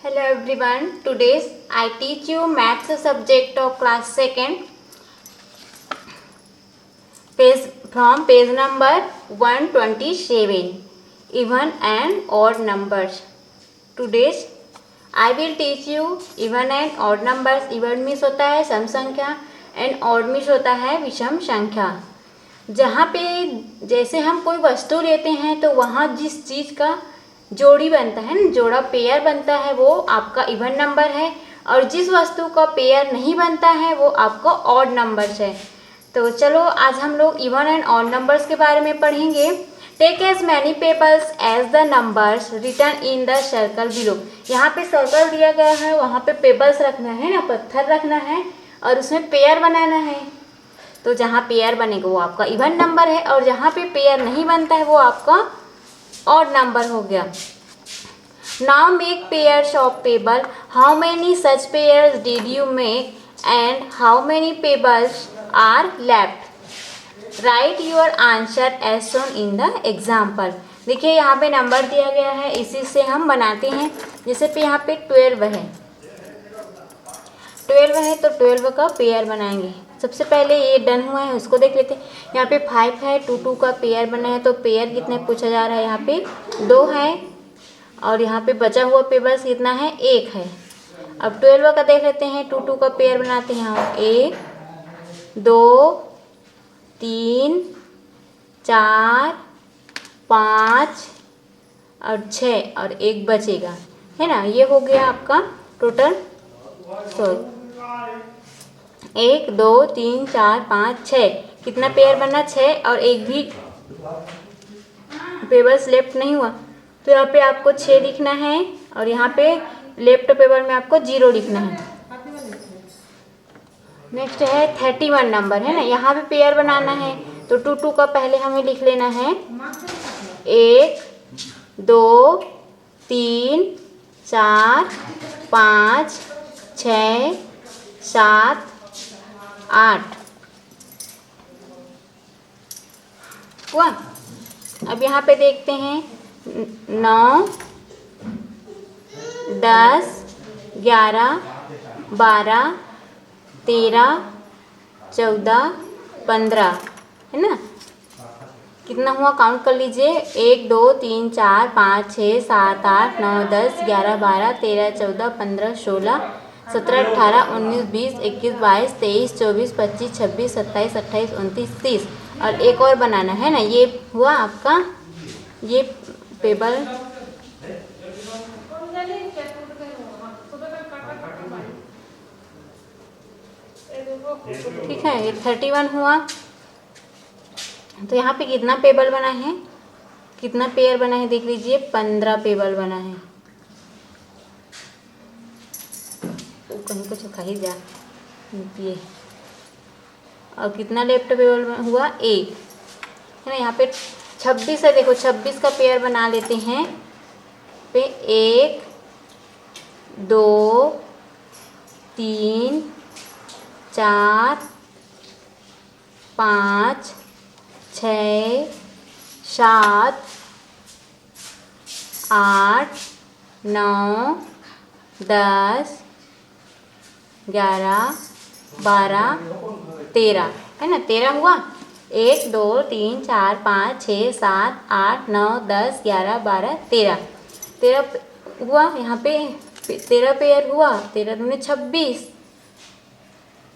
Hello everyone. Today I teach you maths subject of class 2nd. Page number 127. Even and odd numbers. Today I will teach you even and odd numbers. Even means होता है सम संख्या and odd means होता है विषम संख्या. जहाँ पे जैसे हम कोई वस्तु लेते हैं तो वहाँ जिस चीज़ का जोड़ी बनता है ना, जोड़ा पेयर बनता है, वो आपका इवन नंबर है. और जिस वस्तु का पेयर नहीं बनता है वो आपका ऑड नंबर्स है. तो चलो आज हम लोग इवन एंड ऑड नंबर्स के बारे में पढ़ेंगे. Take as many pebbles as the numbers return in the circle below. यहाँ पे सर्कल दिया गया है, वहाँ पे पेबल्स रखना है ना, पत्थर रखना है और उसमें पेयर बनाना है. तो जहाँ पेयर बनेगा वो आपका इवन नंबर है और जहाँ पे पेयर नहीं बनता है वो आपका ऑड नंबर हो गया. Now make pairs of pebble. How many such pairs did you make and how many pebbles are left. Write your answer as shown in the example. देखिए यहाँ पे नंबर दिया गया है, इसी से हम बनाते हैं. जैसे पे यहाँ पे 12 है, 12 है तो 12 का पेयर बनाएंगे. सबसे पहले ये डन हुआ है उसको देख लेते हैं. यहाँ पे 5 है, 2 का पेयर बना है तो पेयर कितने पूछा जा रहा है. यहाँ पे 2 है और यहाँ पे बचा हुआ पेबल्स कितना है, 1 है. अब 12 का देख लेते हैं, 2 का पेयर बनाते हैं हम. 1 2 3 4 5 और 6 और 1 बचेगा है ना. ये हो गया आपका टोटल. सॉरी 1 2 3 4 5 6 कितना पेयर बना, 6 और 1 भी पेबल्स लेफ्ट नहीं हुआ. तो यहाँ पे आपको 6 लिखना है और यहाँ पे लेफ्ट पेबर में आपको 0 लिखना है. नेक्स्ट है 31 नंबर है ना. यहाँ पे पेयर बनाना है तो 2 का पहले हमें लिख लेना है. 1 2 3 4 5 6 7 8 हुआ. अब यहाँ पे देखते हैं 9 10 11 12 13 14 15 है ना. कितना हुआ काउंट कर लीजिए. 1 2 3 4 5 6 7 8 9 10 11 12 13 14 15 16 17 18 19 20 21 22 23 24 25 26 27 28 29 30 और एक और बनाना है ना. ये हुआ आपका ये पेबल. ठीक है, ये 31 हुआ. तो यहाँ पे कितना पेबल बना है, कितना पेयर बना है देख लीजिए. 15 पेबल बना है. कहीं कुछ खा ही जा ये. और कितना लेफ्ट पेबल हुआ, 1 है ना. यहाँ पे 26 है, देखो 26 का पेयर बना लेते हैं. पे 1 2 3 4 5 6 7 8 9 10 11 12 13 है ना. 13 हुआ. 1 2 3 4 5 6 7 8 9 10 11 12 13 हुआ. यहाँ पे 13 पेयर हुआ. 13 दूनी 26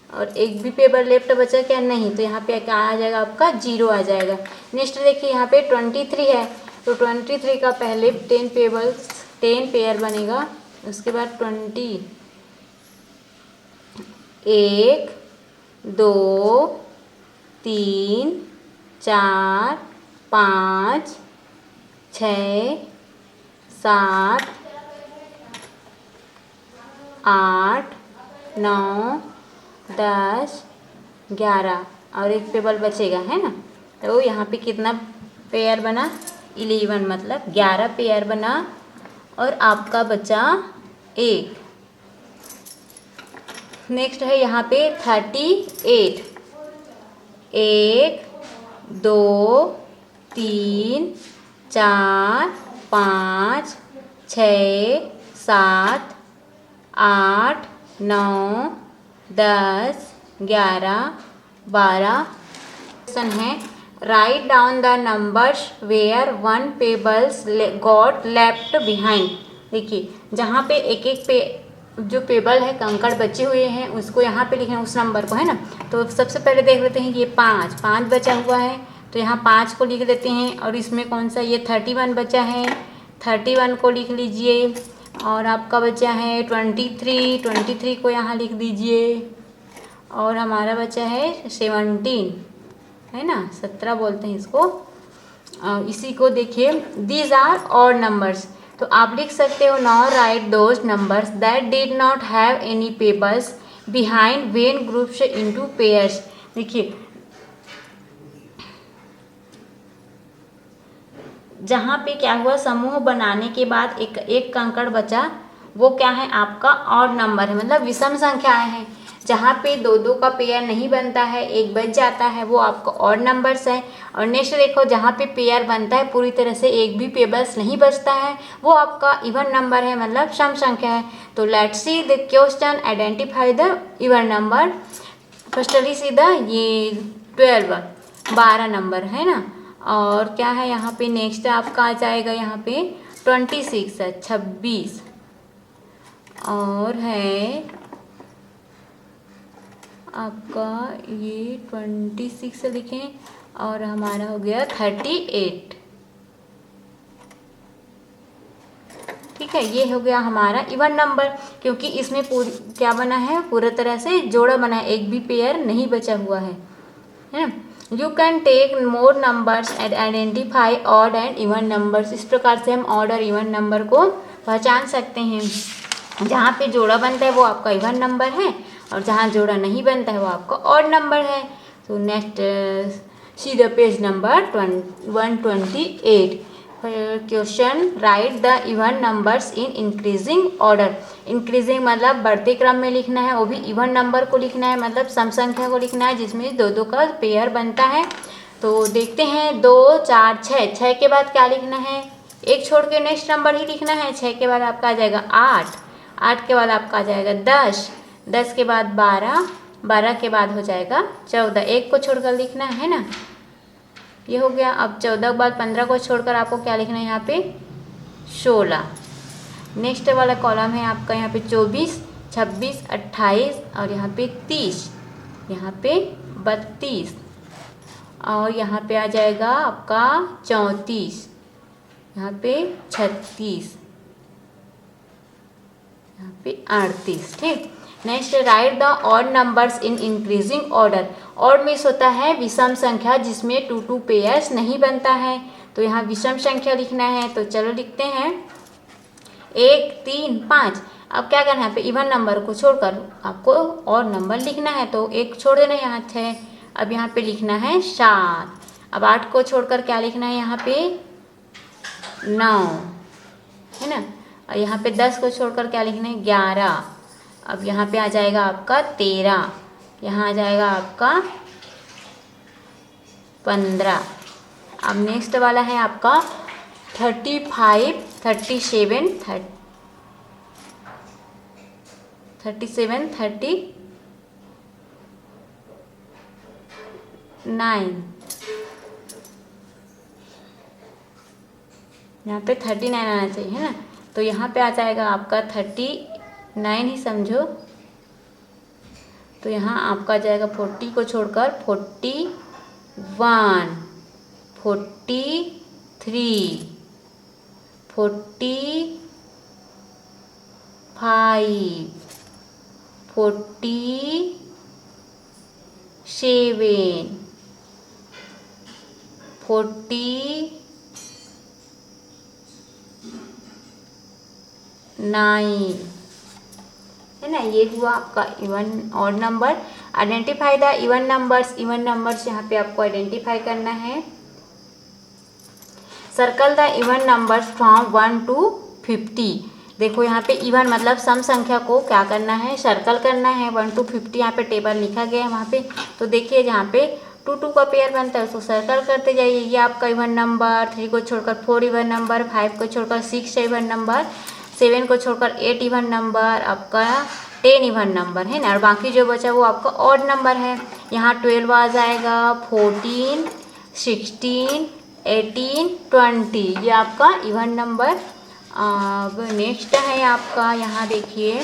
और एक भी पेपर लेफ्ट बचा क्या, नहीं. तो यहाँ पे क्या आ जाएगा आपका, 0 आ जाएगा. नेक्स्ट देखिए यहाँ पे 23 है तो 23 का पहले 10 पेयर बनेगा. उसके बाद 20 1 2 3 4 5 6 7 8 9 10 11 और एक पेबल बचेगा है ना. तो यहाँ पे कितना पेयर बना, 11 मतलब 11 पेयर बना और आपका बचा 1. नेक्स्ट है यहाँ पे 38. 1 2 3 4 5 6 7 8, 9, 10, 11, 12। क्वेश्चन है write down the numbers where one pebbles got left behind. देखिए जहाँ पे एक एक पे जो पेबल है कंकड़ बचे हुए हैं उसको यहाँ पे लिखना है, उस नंबर को, है ना। तो सबसे पहले देख लेते हैं ये 5 बचा हुआ है तो यहाँ 5 को लिख देते हैं। और इसमें कौन सा, ये 31 बचा है, 31 को लिख लीजिए। और आपका बचा है 23 को यहाँ लिख दीजिए। और हमारा बचा है 17, है ना, 17 बोलते हैं इसको। इसी को देखिए दीज आर ऑड नंबर्स, तो आप लिख सकते हो now write those numbers that did not have any pebbles behind when groups into pairs. देखिए जहाँ पे क्या हुआ, समूह बनाने के बाद एक कंकड़ बचा, वो क्या है आपका ऑड नंबर है, मतलब विषम संख्याएं हैं। जहाँ पे 2 का पेयर नहीं बनता है, एक बच जाता है, वो आपका ऑड नंबर्स है। और नेक्स्ट देखो जहाँ पे पेयर बनता है पूरी तरह से एक भी पेबल्स नहीं बचता है, वो आपका इवन नंबर है, मतलब सम संख्या है। तो let's see the question, identify the even number. Firstly सीधा ये 12 नंबर है ना। और क्या है यहाँ पे नेक्स्ट आपका आ जाएगा, यहाँ पे 26 है, 26। और है आपका ये 26 लिखें। और हमारा हो गया 38। ठीक है, ये हो गया हमारा इवन नंबर, क्योंकि इसमें क्या बना है, पूरा तरह से जोड़ा बना है, एक भी पेयर नहीं बचा हुआ है ना। You can take more numbers and identify odd and even numbers. इस प्रकार से हम ऑड और इवन नंबर को पहचान सकते हैं। जहाँ पे जोड़ा बनता है वो आपका इवन नंबर है, और जहाँ जोड़ा नहीं बनता है वो आपका ऑड नंबर है। तो next see the page number 128। Question right the even numbers in increasing order. Increasing मतलब बढ़ते क्रम में लिखना है, वो भी इवन नंबर को लिखना है, मतलब सम संख्या को लिखना है जिसमें 2 का पेयर बनता है। तो देखते हैं 2, 4, 6। 6 के बाद क्या लिखना है, एक छोड़ के नेक्स्ट नंबर ही लिखना है। 6 के बाद आपका आ जाएगा 8, 8 के बाद आपका आ जाएगा 10, 10 के बाद 12, 12 के बाद हो जाएगा 14, एक को छोड़कर लिखना है ना, ये हो गया। अब 14 के बाद 15 को छोड़कर आपको क्या लिखना है, यहाँ पे 16। नेक्स्ट वाला कॉलम है आपका यहाँ पे 24, 26, 28 और यहाँ पे 30, यहाँ पे 32 और यहाँ पे आ जाएगा आपका 34, यहाँ पे 36, यहाँ पे 38। ठीक, next right the odd numbers in increasing order. Odd means होता है विषम संख्या जिसमें 2 पेयर्स नहीं बनता है, तो यहाँ विषम संख्या लिखना है। तो चलो लिखते हैं 1, 3, 5। अब क्या करना है, यहाँ पे इवन नंबर को छोड़कर आपको और नंबर लिखना है, तो एक छोड़ देना, यहाँ 6। अब यहाँ पे लिखना है 7। अब 8 को छोड़कर क्या लिखना है, यहाँ पे 9, है ना। और यहाँ पे 10 को छोड़कर क्या लिखना है, 11। अब यहाँ पे आ जाएगा आपका 13, यहाँ आ जाएगा आपका 15। अब नेक्स्ट वाला है आपका 35, 37, 39। यहाँ पे 39 आना चाहिए, है ना। तो यहाँ पे आ जाएगा आपका 39 ही समझो। तो यहाँ आपका जाएगा 40 को छोड़कर 41, 43, 45, 47, 49, है ना। ये हुआ आपका even odd number. Identify the even numbers. Even numbers यहाँ पे आपको आइडेंटिफाई करना है। Circle the even numbers from 1 to 50। देखो यहाँ पे इवन मतलब सम संख्या को क्या करना है, सर्कल करना है। 1 to 50 यहाँ पे टेबल लिखा गया है वहाँ पे। तो देखिए जहाँ पे 2 का पेयर बनता है उसको सर्कल करते जाइए। ये आपका इवन नंबर, 3 को छोड़कर 4 इवन नंबर, 5 को छोड़कर 6 इवन नंबर, 7 को छोड़कर 8 इवन नंबर, आपका 10 इवन नंबर है ना, और बाकी जो बचा वो आपका ऑड नंबर है। यहाँ 12 आ जाएगा, 14, 16, 18, 20, ये आपका इवन नंबर। अब नेक्स्ट है आपका, यहाँ देखिए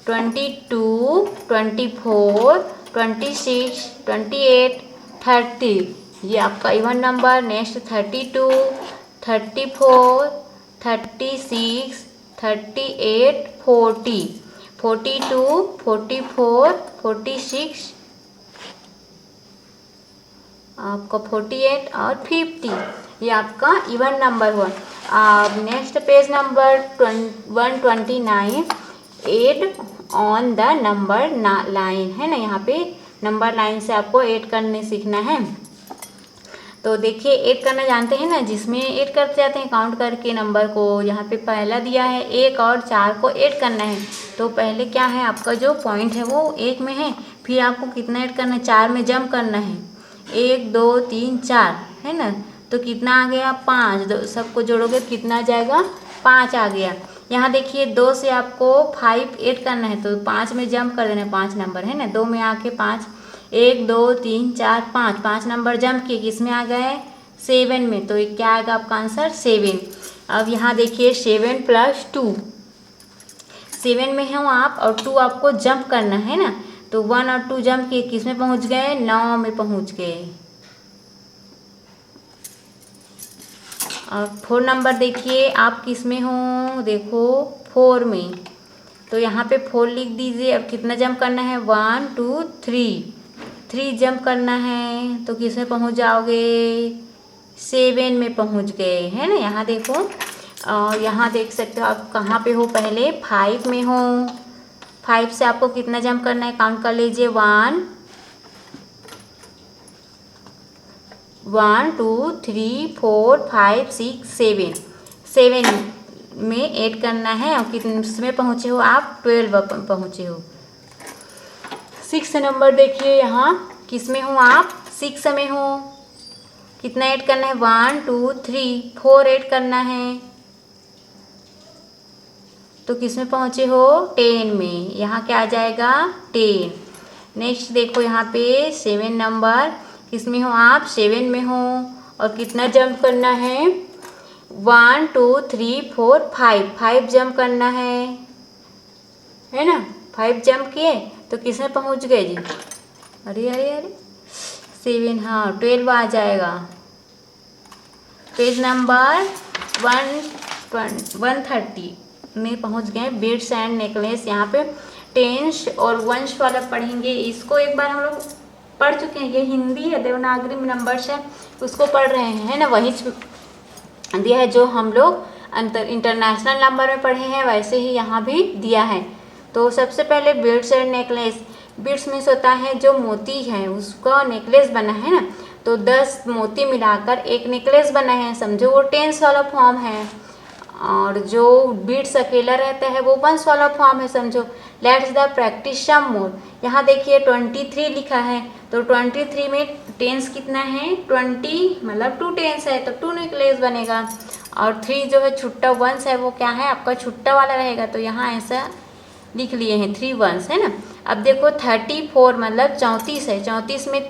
22, 24, 26, 28, 30, ये आपका इवन नंबर। नेक्स्ट 32, 34, 36, 38, 40, 42, 44, 46, आपका 48 और 50, ये आपका इवन नंबर हुआ। अब next page number 129, add on the number line है ना, यहाँ पे नंबर लाइन से आपको ऐड करने सीखना है। तो देखिए ऐड करना जानते हैं ना, जिसमें ऐड करते जाते हैं काउंट करके नंबर को। यहाँ पे पहला दिया है 1 और 4 को ऐड करना है। तो पहले क्या है, आपका जो पॉइंट है वो 1 में है, फिर आपको कितना ऐड करना है, 4 में जंप करना है। 1 2 3 4 है ना, तो कितना आ गया 5, सबको जोड़ोगे कितना आ जाएगा 5 आ गया। यहाँ देखिए 2 से आपको 5 ऐड करना है, तो 5 में जंप कर देना है, 5 नंबर है ना, 2 में आके 5, 1 2 3 4 5, 5 नंबर जंप किए, किस में आ गए 7 में, तो क्या आएगा आपका आंसर 7। अब यहाँ देखिए 7 + 2, 7 में हो आप और 2 आपको जंप करना है ना, तो 1 और 2 जंप किए, किस में पहुँच गए 9 में पहुँच गए। और 4 नंबर देखिए आप किस में हो, देखो 4 में, तो यहाँ पे 4 लिख दीजिए। अब कितना जंप करना है 1 2 3 जंप करना है, तो किस में पहुँच जाओगे 7 में पहुँच गए है ना। यहाँ देखो, और यहाँ देख सकते हो आप कहाँ पे हो, पहले 5 में हो। 5 से आपको कितना जंप करना है, काउंट कर लीजिए 1 2 3 4 5 6 7, 7 में ऐड करना है। और कितने में पहुँचे हो आप 12 पहुँचे हो। 6 नंबर देखिए, यहाँ किस में हो आप 6 में हो, कितना ऐड करना है 1 2 3 4 ऐड करना है, तो किस में पहुँचे हो 10 में, यहाँ क्या आ जाएगा 10। नेक्स्ट देखो यहाँ पे 7 नंबर, किस में हो आप 7 में हो, और कितना जंप करना है 1 2 3 4 5 जंप करना है ना। 5 जंप किए तो किस में पहुँच गए जी, अरे अरे अरे 7, हाँ 12 आ जाएगा। पेज नंबर 130 में पहुंच गए, बीड्स एंड नेकलेस। यहाँ पे टेंस और वंश वाला पढ़ेंगे, इसको एक बार हम लोग पढ़ चुके हैं। ये हिंदी है, देवनागरी में नंबर्स है, उसको पढ़ रहे हैं है ना, वही दिया है जो हम लोग इंटरनेशनल नंबर में पढ़े हैं, वैसे ही यहाँ भी दिया है। तो सबसे पहले beads and necklace, beads means होता है जो मोती है उसका नेकलेस बना है ना, तो 10 मोती मिलाकर एक नेकलेस बना है, समझो वो टेंस वाला फॉर्म है। और जो बीड्स अकेला रहता है वो वंस वाला फॉर्म है, समझो। लेट्स द प्रैक्टिस सम मोर। यहाँ देखिए 23 लिखा है, तो 23 में टेंस कितना है 20, मतलब 2 टेंस है, तो 2 नेकलेस बनेगा। और 3 जो है छुट्टा वंस है, वो क्या है आपका छुट्टा वाला रहेगा, तो यहाँ ऐसा लिख लिए हैं 3 वंस है ना। अब देखो 34 मतलब 34 है, 34 में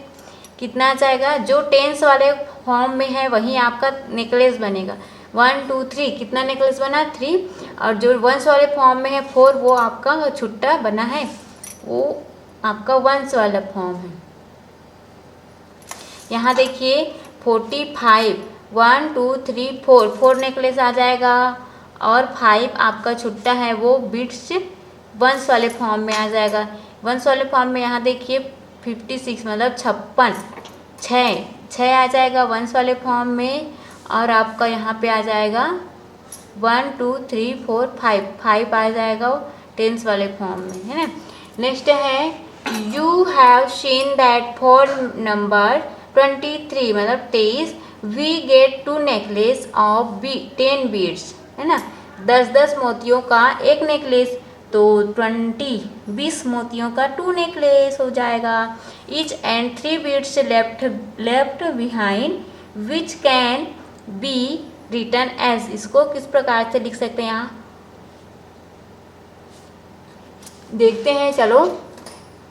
कितना आ जाएगा, जो टेंस वाले फॉर्म में है वही आपका नेकलेस बनेगा। 1 2 3 कितना नेकलेस बना 3, और जो वंस वाले फॉर्म में है 4, वो आपका छुट्टा बना है, वो आपका वंस वाला फॉर्म है। यहाँ देखिए 45, 1 2 3 4 नेकलेस आ जाएगा, और 5 आपका छुट्टा है, वो बीट्स वंस वाले फॉर्म में आ जाएगा। वंस वाले फॉर्म में यहाँ देखिए 56 मतलब 56, 6 आ जाएगा वंस वाले फॉर्म में, और आपका यहाँ पे आ जाएगा 1 2 3 4 5 आ जाएगा वो टेंस वाले फॉर्म में है ना। नेक्स्ट है you have seen that for number 23 मतलब 23 we get 2 necklace of 10 beads है ना, 10 मोतियों का एक नेकलेस, तो 20 मोतियों का 2 नेकलेस हो जाएगा। Each and 3 beads left behind which can be return as, इसको किस प्रकार से लिख सकते हैं यहाँ देखते हैं, चलो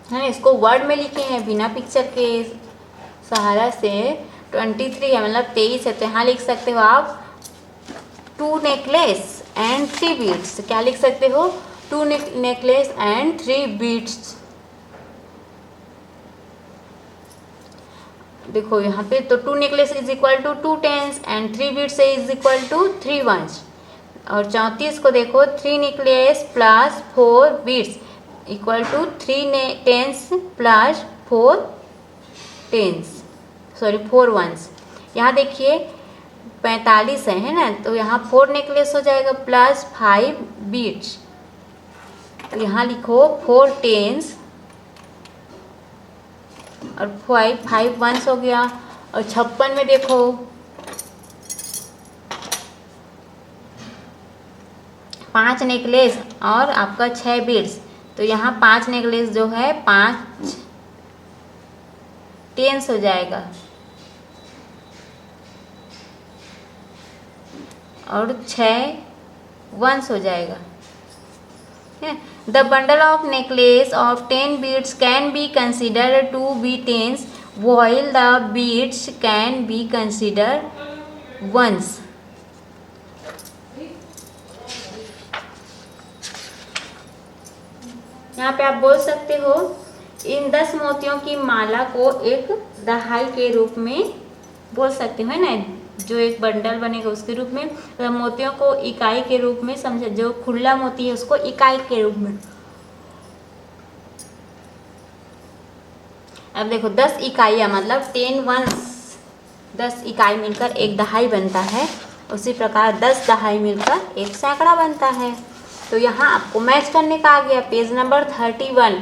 है इसको वर्ड में लिखे हैं बिना पिक्चर के सहारा से। 23 है मतलब 23 है, तो यहाँ लिख सकते हो आप 2 नेकलेस एंड 3 बीड्स। क्या लिख सकते हो? 2 नेकलेस एंड 3 बीड्स। देखो यहाँ पे तो 2 necklace is equal to 2 tens and 3 beads is equal to 3 ones. और 34 को देखो 3 necklace plus 4 beads equal to 3 tens plus 4 tens, sorry 4 ones. यहाँ देखिए 45 है ना, तो यहाँ 4 नेकलेस हो जाएगा प्लस 5 बीड्स। तो यहाँ लिखो 4 टेंस और 5 वंस हो गया। और 56 में देखो 5 नेकलेस और आपका 6 बीड्स, तो यहाँ 5 नेकलेस जो है 5 टेंस हो जाएगा और 6 वंस हो जाएगा। The bundle of necklace of 10 beads can be considered to be tens while the beads can be considered ones. यहाँ पे आप बोल सकते हो इन 10 मोतियों की माला को एक दहाई के रूप में बोल सकते हो, है ना, जो एक बंडल बनेगा उसके रूप में। तो मोतियों को इकाई के रूप में समझे, जो खुला मोती है उसको इकाई के रूप में। अब देखो 10 इकाइयाँ मतलब 10 वंस, 10 इकाई मिलकर एक दहाई बनता है। उसी प्रकार 10 दहाई मिलकर एक सैकड़ा बनता है। तो यहाँ आपको मैच करने का आ गया पेज नंबर 31।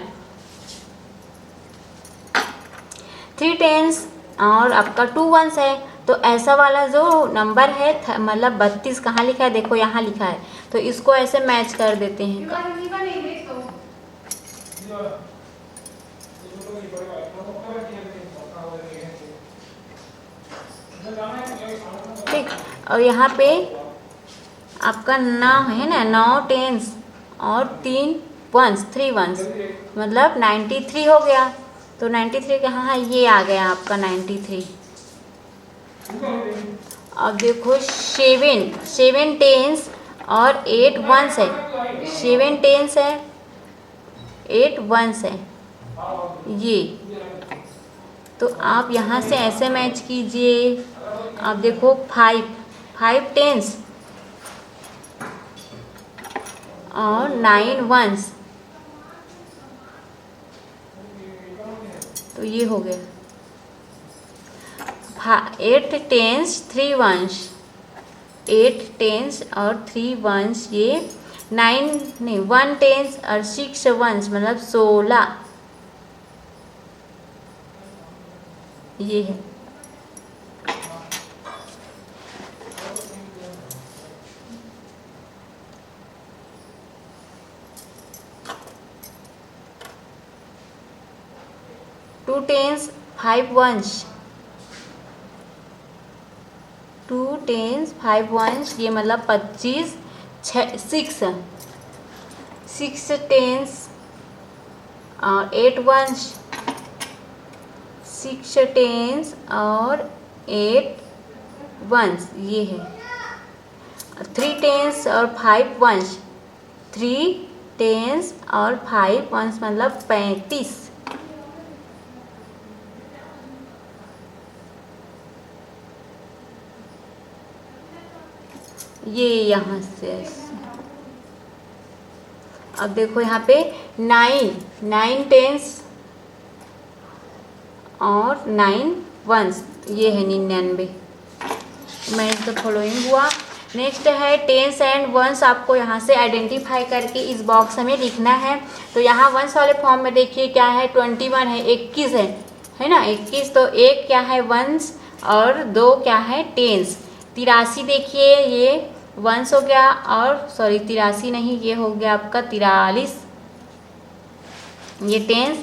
3 टेंस और आपका 2 वंस है, तो ऐसा वाला जो नंबर है मतलब 32 कहाँ लिखा है? देखो यहाँ लिखा है, तो इसको ऐसे मैच कर देते हैं। ठीक, और यहाँ पे आपका 9 है ना, 9 टेंस और 3 वंस, 3 वंस मतलब 93 हो गया। तो 93 कहाँ है? ये आ गया आपका 93। अब देखो 7 टेंस और 8 वंस है। 7 टेंस है, 8 वंस है ये। तो आप यहाँ से ऐसे मैच कीजिए। अब देखो 5 टेंस और 9 वंस, तो ये हो गया 8 टेंस 3 वंस, 8 टेंस और 3 वंस, ये 1 टेंस और 6 वंस मतलब 16, ये है। Two tens 5 ones, 2 tens 5 ones, ये मतलब 25, 6 टेंस और 8 वंस, 6 टेंस और 8 वंस, ये है। 3 टेंस और 5 वंस, 3 टेंस और 5 वंस मतलब 35। ये यहाँ से ऐसे। अब देखो यहाँ पे 9 टेंस और 9 वंस, ये है 99। मैच द फॉलोइंग हुआ। नेक्स्ट है टेंस एंड वंस, आपको यहाँ से आइडेंटिफाई करके इस बॉक्स में लिखना है। तो यहाँ वंस वाले फॉर्म में देखिए क्या है, 21 है, 21 है ना, 21। तो एक क्या है वंस और 2 क्या है टेंस। 83 देखिए ये वंस हो गया, और सॉरी 83 नहीं, ये हो गया आपका 43, ये टेंस।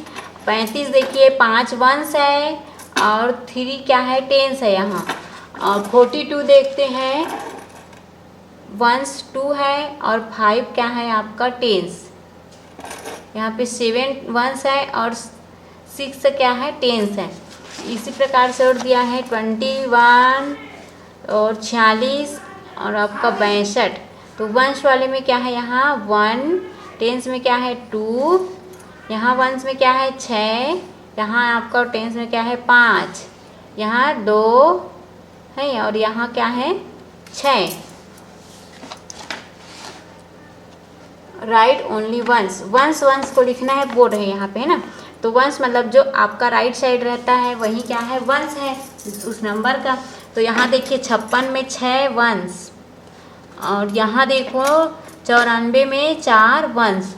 35 देखिए 5 वंस है और 3 क्या है टेंस है यहाँ। और 42 देखते हैं, वंस 2 है और 5 क्या है आपका टेंस। यहाँ पे 7 वंस है और 6 क्या है, टेंस है। इसी प्रकार से और दिया है 21 और 46 और आपका 62। तो वंश वाले में क्या है, यहाँ 1, टेंस में क्या है 2, यहाँ वंश में क्या है 6, यहाँ आपका टेंस में क्या है 5, यहाँ 2 है और यहाँ क्या है 6। राइट ओनली वंस, वंस को लिखना है, बोर्ड है यहाँ पे है ना। तो वंस मतलब जो आपका राइट साइड रहता है वही क्या है, वंस है उस नंबर का। तो यहाँ देखिए 56 में 6 वंस और यहाँ देखो 94 में 4 वंस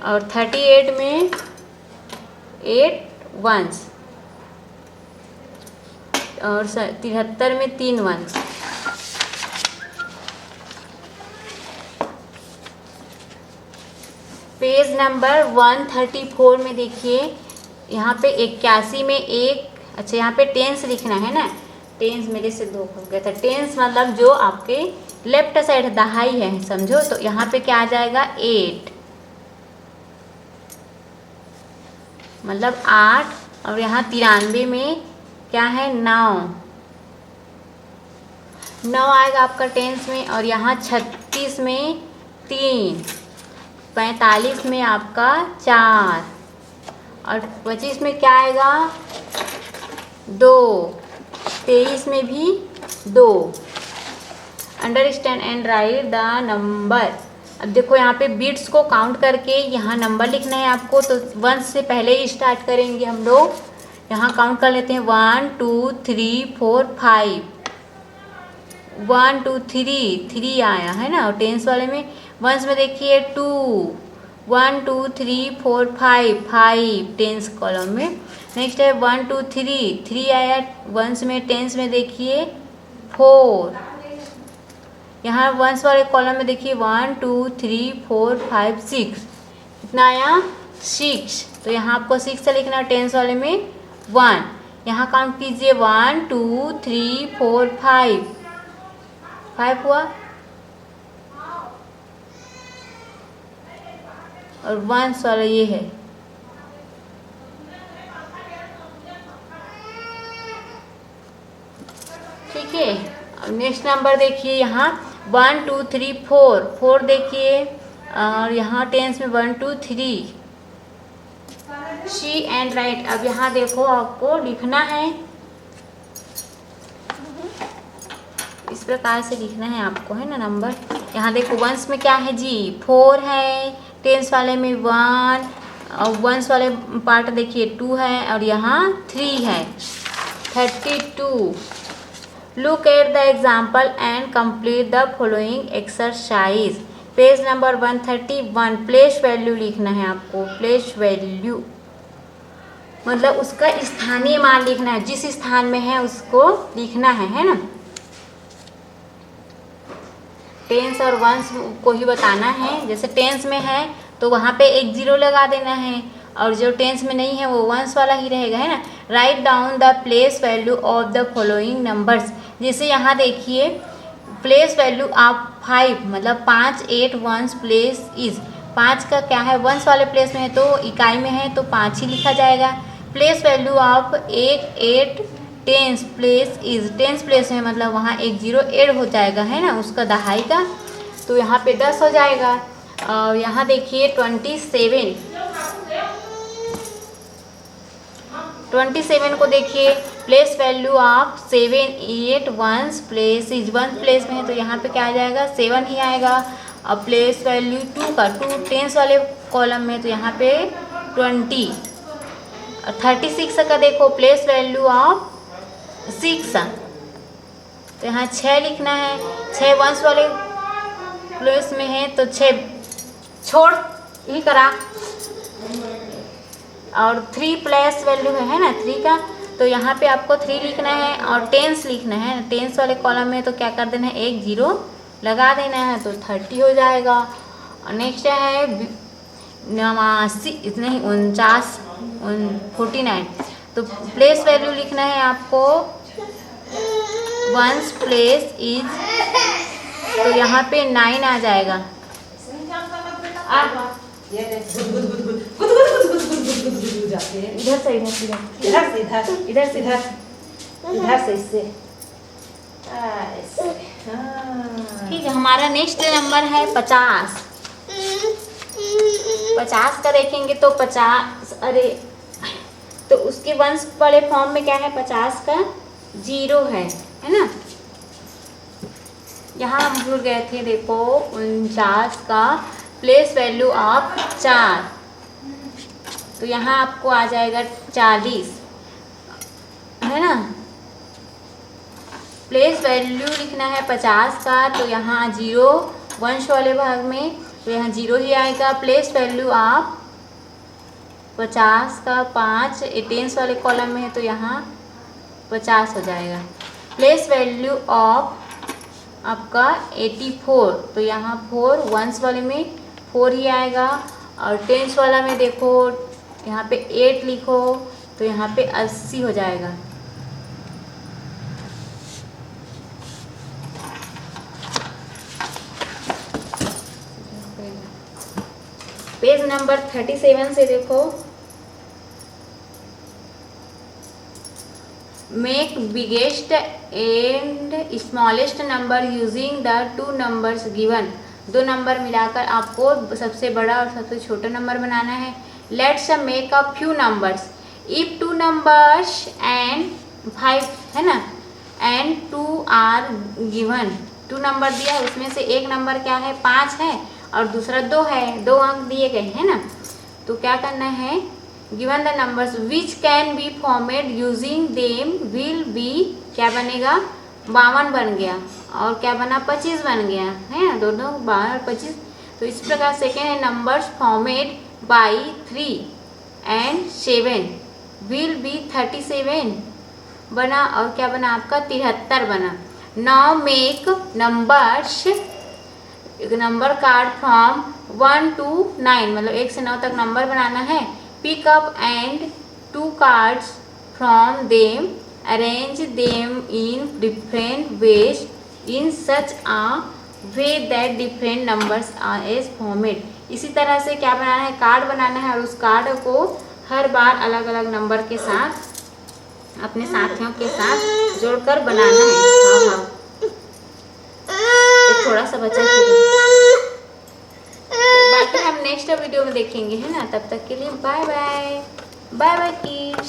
और 38 में 8 वंस और 73 में 3 वंस। पेज नंबर 134 में देखिए यहाँ पे 81 में 1, अच्छा यहाँ पे टेंस लिखना है ना, टेंस मेरे से 2 हो गया था। टेंस मतलब जो आपके लेफ्ट साइड दहाई है, समझो। तो यहाँ पे क्या आ जाएगा 8, मतलब 8 और यहाँ 93 में क्या है 9 आएगा आपका टेंस में। और यहाँ 36 में 3, 45 में आपका 4 और 25 में क्या आएगा 2, 23 में भी 2। Understand and right the number. अब देखो यहाँ पे बिट्स को काउंट करके यहाँ नंबर लिखना है आपको। तो 1 से पहले ही स्टार्ट करेंगे हम लोग। यहाँ काउंट कर लेते हैं 1 2 3 4 5, 1 2 3 आया है ना। और टेंस वाले में वंस में देखिए 2, 1 2 3 4 5 टेंस कॉलम में। नेक्स्ट है 1 2 3 आया वंस में। टेंस में देखिए 4, यहाँ वंस वाले कॉलम में देखिए 1 2 3 4 5 6, कितना आया 6। तो यहाँ आपको 6 से लिखना है। टेंस वाले में 1, यहाँ काउंट कीजिए 1 2 3 4 5 हुआ। और वंस वाला ये है, ठीक है। अब नेक्स्ट नंबर देखिए यहाँ 1 2 3 4 देखिए। और यहाँ टेंस में 1 2 3 सी एंड राइट। अब यहाँ देखो आपको लिखना है, इस प्रकार से लिखना है आपको है ना नंबर। यहाँ देखो वंस में क्या है जी 4 है, टेंस वाले में 1 और वंस वाले पार्ट देखिए 2 है और यहाँ 3 है 32। Look at the example and complete the following exercise. Page number 131। Place value लिखना है आपको। प्लेस वैल्यू मतलब उसका स्थानीय मान लिखना है, जिस स्थान में है उसको लिखना है ना। टेंस और वंस को ही बताना है। जैसे टेंस में है तो वहाँ पे एक 0 लगा देना है और जो टेंस में नहीं है वो वंस वाला ही रहेगा है ना। Right down the place value of the following numbers. जैसे यहाँ देखिए प्लेस वैल्यू आप 5 मतलब 5 8 वंस प्लेस इज। 5 का क्या है वंस वाले प्लेस में है तो इकाई में है तो 5 ही लिखा जाएगा। Place value of 8 tens place is. Tens place में मतलब वहाँ एक 0 ऐड हो जाएगा है ना उसका दहाई का, तो यहाँ पे 10 हो जाएगा। और यहाँ देखिए 27 को देखिए place value of 7 8 ones place is. 1 place में है तो यहाँ पे क्या आ जाएगा 7 ही आएगा। अब प्लेस वैल्यू 2 टेंस वाले कॉलम में तो यहाँ पे 20। 36 का देखो प्लेस वैल्यू ऑफ 6 तो यहाँ 6 लिखना है। 6 वंस वाले प्लेस में है तो 6 छोड़ ही करा। और 3 प्लेस वैल्यू है ना 3 का, तो यहाँ पे आपको 3 लिखना है और टेंस लिखना है। टेंस वाले कॉलम में तो क्या कर देना है एक 0 लगा देना है तो 30 हो जाएगा। और नेक्स्ट है 89 नहीं 49 तो प्लेस वैल्यू लिखना है आपको वंस प्लेस इज। तो यहाँ पे 9 आ जाएगा ये गुद गुद गुद गुद गुद गुद गुद गुद गुद गुद गुद गुद जाते हैं। इधर से इधर से इधर से इससे ऐसे। हाँ। ठीक है, हमारा नेक्स्ट नंबर है 50। 50 का देखेंगे तो 50, अरे तो उसके वंश वाले फॉर्म में क्या है, 50 का 0 है ना। यहाँ हम भूल गए थे, देखो 49 का प्लेस वैल्यू ऑफ 4, तो यहाँ आपको आ जाएगा 40, है ना। प्लेस वैल्यू लिखना है 50 का, तो यहाँ 0 वंश वाले भाग में, तो यहाँ 0 ही आएगा। प्लेस वैल्यू आप 50 का 5 टेंस वाले कॉलम में है, तो यहाँ 50 हो जाएगा। प्लेस वैल्यू ऑफ आपका 84, तो यहाँ 4 वंश वाले में 4 ही आएगा, और टेंस वाला में देखो यहाँ पे 8 लिखो, तो यहाँ पे 80 हो जाएगा। पेज नंबर 37 से देखो, make biggest and smallest number using the 2 numbers given. 2 number मिलाकर आपको सबसे बड़ा और सबसे छोटा नंबर बनाना है। Let's make a few numbers. If 2 numbers and 5 है ना, एंड 2 आर गिवन। 2 नंबर दिया, उसमें से एक नंबर क्या है, 5 है, और दूसरा 2 है, 2 अंक दिए गए हैं ना। तो क्या करना है, given the numbers which can B formed using them will be, क्या बनेगा, 52 बन गया, और क्या बना, 25 बन गया है ना, दोनों 52 और 25। तो इस प्रकार सेकेंड है numbers formed by 3 and 7 will be 37 बना, और क्या बना आपका 73 बना। Now make numbers, number card from 1 to 9, मतलब 1 से 9 तक नंबर बनाना है। Pick up and 2 cards from them, arrange them in different ways in such a way that different numbers are as formed. इसी तरह से क्या बनाना है, कार्ड बनाना है, और उस कार्ड को हर बार अलग अलग नंबर के साथ अपने साथियों के साथ जोड़कर बनाना है। हाँ, थोड़ा सा बचा के, बाकी हम नेक्स्ट वीडियो में देखेंगे, है ना। तब तक के लिए bye bye, bye bye kids.